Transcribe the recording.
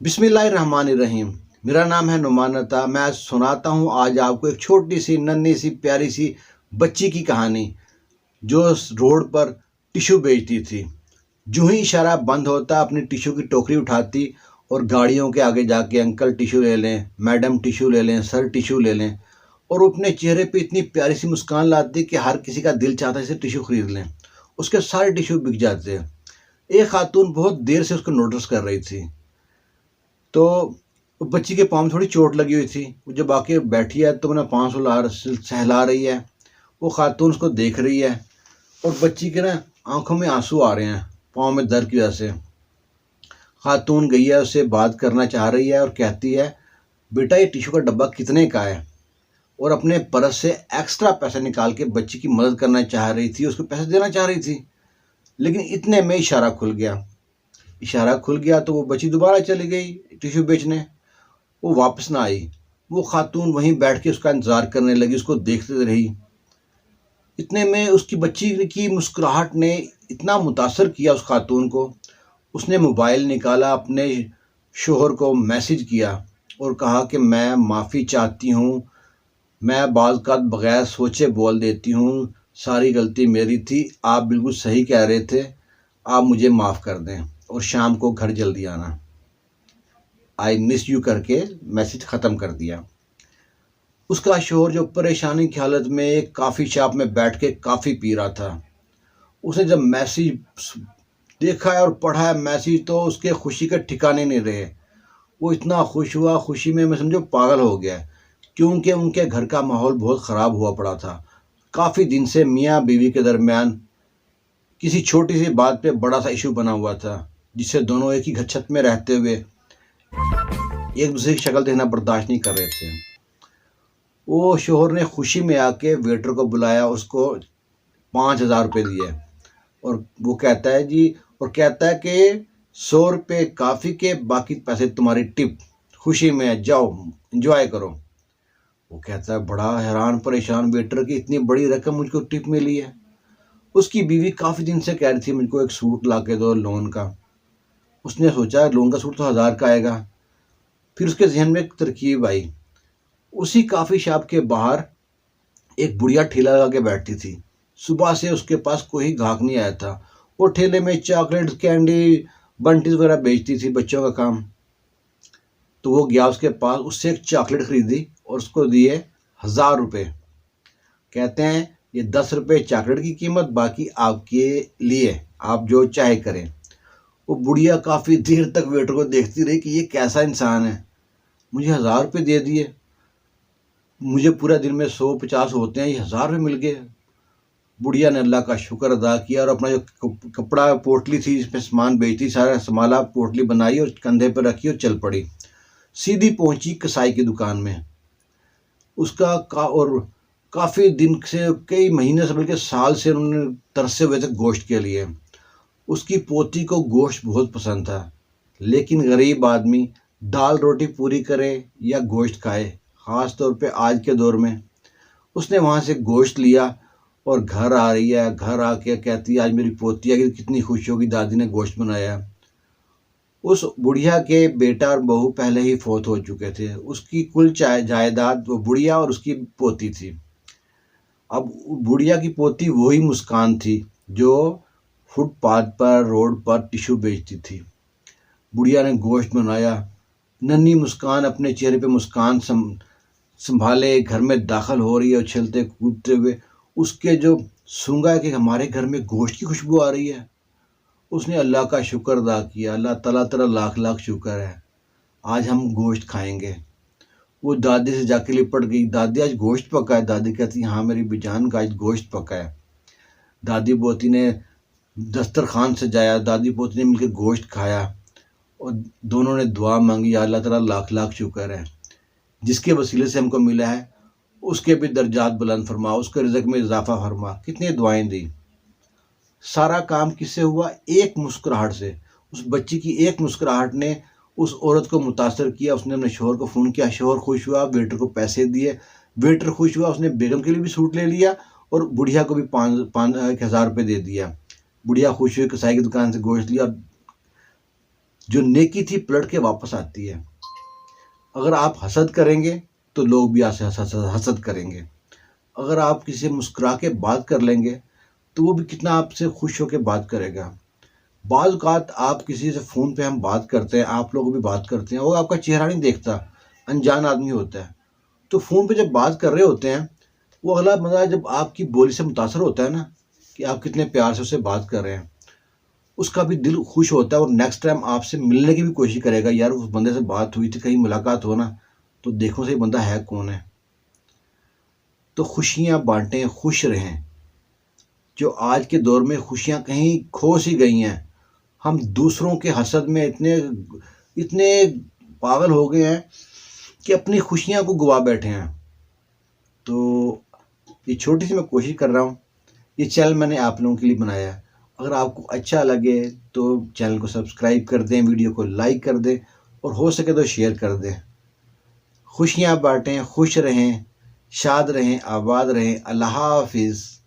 बिस्मिल्लाहिर्रहमानिर्रहीम। मेरा नाम है नुमानता। मैं सुनाता हूँ आज आपको एक छोटी सी नन्ही सी प्यारी सी बच्ची की कहानी जो रोड पर टिश्यू बेचती थी। जो ही इशारा बंद होता अपनी टिश्यू की टोकरी उठाती और गाड़ियों के आगे जाके अंकल टिश्यू ले लें, मैडम टिश्यू ले लें, सर टिश्यू ले लें, और वो अपने चेहरे पे इतनी प्यारी सी मुस्कान लाती कि हर किसी का दिल चाहता है इसे टिश्यू खरीद लें। उसके सारे टिश्यू बिक जाते हैं। एक खातून बहुत देर से उसको नोटिस कर रही थी। तो बच्ची के पाँव में थोड़ी चोट लगी हुई थी। वो जब आके बैठी है तो अपना पाँव सहला रही है। वो खातून उसको देख रही है और बच्ची के ना आंखों में आंसू आ रहे हैं पाँव में दर्द की वजह से। खातून गई है, उससे बात करना चाह रही है और कहती है, बेटा ये टिश्यू का डब्बा कितने का है? और अपने पर्स से एक्स्ट्रा पैसे निकाल के बच्ची की मदद करना चाह रही थी, उसको पैसे देना चाह रही थी। लेकिन इतने में इशारा खुल गया। तो वो बच्ची दोबारा चली गई टिश्यू बेचने। वो वापस ना आई। वो खातून वहीं बैठ के उसका इंतज़ार करने लगी, उसको देखते रही। इतने में उसकी बच्ची की मुस्कुराहट ने इतना मुतासर किया उस खातून को। उसने मोबाइल निकाला, अपने शोहर को मैसेज किया और कहा कि मैं माफ़ी चाहती हूँ, मैं बाज़ का बग़ैर सोचे बोल देती हूँ, सारी गलती मेरी थी, आप बिल्कुल सही कह रहे थे, आप मुझे माफ़ कर दें और शाम को घर जल्दी आना। आई मिस यू करके मैसेज ख़त्म कर दिया। उसका शोहर जो परेशानी की हालत में एक काफ़ी शॉप में बैठ के काफ़ी पी रहा था, उसने जब मैसेज देखा है और पढ़ा है मैसेज तो उसके खुशी के ठिकाने नहीं रहे। वो इतना खुश हुआ, खुशी में मैं समझो पागल हो गया, क्योंकि उनके घर का माहौल बहुत ख़राब हुआ पड़ा था। काफ़ी दिन से मियाँ बीवी के दरमियान किसी छोटी सी बात पे बड़ा सा इशू बना हुआ था, जिससे दोनों एक ही घर छत में रहते हुए एक दूसरे की शक्ल देखना बर्दाश्त नहीं कर रहे थे। वो शोहर ने खुशी में आके वेटर को बुलाया, उसको 5,000 रुपये दिए और वो कहता है जी, और कहता है कि 100 रुपये काफ़ी के, बाकी पैसे तुम्हारी टिप, खुशी में जाओ इंजॉय करो। वो कहता है बड़ा हैरान परेशान, वेटर की इतनी बड़ी रकम मुझको टिप मिली है। उसकी बीवी काफ़ी दिन से कह रही थी मुझको एक सूट ला के दो लोन का। उसने सोचा लोन का सूट तो 1,000 का आएगा। फिर उसके जहन में एक तरकीब आई। उसी काफ़ी शॉप के बाहर एक बुढ़िया ठेला लगा के बैठती थी। सुबह से उसके पास कोई ग्राहक नहीं आया था। वो ठेले में चॉकलेट, कैंडी, बंटीज वगैरह बेचती थी, बच्चों का काम। तो वो गया उसके पास, उससे एक चॉकलेट खरीदी और उसको दिए 1,000 रुपये। कहते हैं ये 10 रुपये चॉकलेट की कीमत, बाकी आपके लिए, आप जो चाहे करें। वो बुढ़िया काफ़ी देर तक वेटर को देखती रही कि ये कैसा इंसान है, मुझे 1,000 रुपये दे दिए, मुझे पूरा दिन में 100-50 होते हैं, ये 1,000 रुपये मिल गए। बुढ़िया ने अल्लाह का शुक्र अदा किया और अपना जो कपड़ा पोटली थी जिसमें सामान बेचती, सारा संभाला, पोटली बनाई और कंधे पर रखी और चल पड़ी। सीधी पहुंची कसाई की दुकान में। और काफ़ी दिन से, कई महीने से बल्कि साल से उन्होंने तरसे हुए थे गोश्त के लिए। उसकी पोती को गोश्त बहुत पसंद था, लेकिन गरीब आदमी दाल रोटी पूरी करे या गोश्त खाए, ख़ास तौर पे आज के दौर में। उसने वहाँ से गोश्त लिया और घर आ रही है, घर आके कहती है आज मेरी पोती आएगी, कितनी खुश होगी, दादी ने गोश्त बनाया। उस बुढ़िया के बेटा और बहू पहले ही फौत हो चुके थे। उसकी कुल जायदाद वो बुढ़िया और उसकी पोती थी। अब बुढ़िया की पोती वही मुस्कान थी जो फुटपाथ पर, रोड पर टिश्यू बेचती थी। बुढ़िया ने गोश्त बनाया, नन्ही मुस्कान अपने चेहरे पे मुस्कान संभाले घर में दाखिल हो रही है उछलते कूदते हुए। उसके जो सूंघा कि हमारे घर में गोश्त की खुशबू आ रही है। उसने अल्लाह का शुक्र अदा किया, अल्लाह ताला तेरा लाख लाख शुक्र है, आज हम गोश्त खाएंगे। वो दादी से जाके लिपट गई, दादी आज गोश्त पका है। दादी कहती हाँ मेरी बेजान का आज गोश्त पका है। दादी पोती ने दस्तरखान सजाया, दादी पोती ने मिलकर गोश्त खाया और दोनों ने दुआ मांगी, अल्लाह तेरा लाख लाख शुक्र है, जिसके वसीले से हमको मिला है उसके भी दर्जात बुलंद फरमा, उसके रिज़्क में इजाफा फरमा। कितनी दुआएं दी। सारा काम किससे हुआ? एक मुस्कुराहट से। उस बच्ची की एक मुस्कुराहट ने उस औरत को मुतासर किया। उसने अपने शोहर को फ़ोन किया, शोहर खुश हुआ, वेटर को पैसे दिए, वेटर खुश हुआ, उसने बेगम के लिए भी सूट ले लिया और बुढ़िया को भी 1,000 रुपये दे दिया। बुढ़िया खुश हुई, कसाई की दुकान से गोश्त लिया, जो नेकी थी पलट के वापस आती है। अगर आप हसद करेंगे तो लोग भी आपसे हसद करेंगे। अगर आप किसी से मुस्कुरा के बात कर लेंगे तो वो भी कितना आपसे खुश होकर बात करेगा। बाज़ औक़ात आप किसी से फ़ोन पे हम बात करते हैं, आप लोग भी बात करते हैं, वो आपका चेहरा नहीं देखता, अनजान आदमी होता है। तो फ़ोन पे जब बात कर रहे होते हैं, वो अगला बंदा जब आपकी बोली से मुतासर होता है ना, कि आप कितने प्यार से उससे बात कर रहे हैं, उसका भी दिल खुश होता है और नेक्स्ट टाइम आपसे मिलने की भी कोशिश करेगा। यार उस बंदे से बात हुई थी, कहीं मुलाकात हो ना, तो देखो सही बंदा है कौन है। तो खुशियाँ बाँटें, खुश रहें। जो आज के दौर में खुशियाँ कहीं खो सी गई हैं। हम दूसरों के हसद में इतने इतने पागल हो गए हैं कि अपनी खुशियाँ को गवा बैठे हैं। तो ये छोटी सी मैं कोशिश कर रहा हूँ, ये चैनल मैंने आप लोगों के लिए बनाया है। अगर आपको अच्छा लगे तो चैनल को सब्सक्राइब कर दें, वीडियो को लाइक कर दें और हो सके तो शेयर कर दें। खुशियाँ बाँटें, खुश रहें, शाद रहें, आबाद रहें। अल्लाह हाफ़िज़।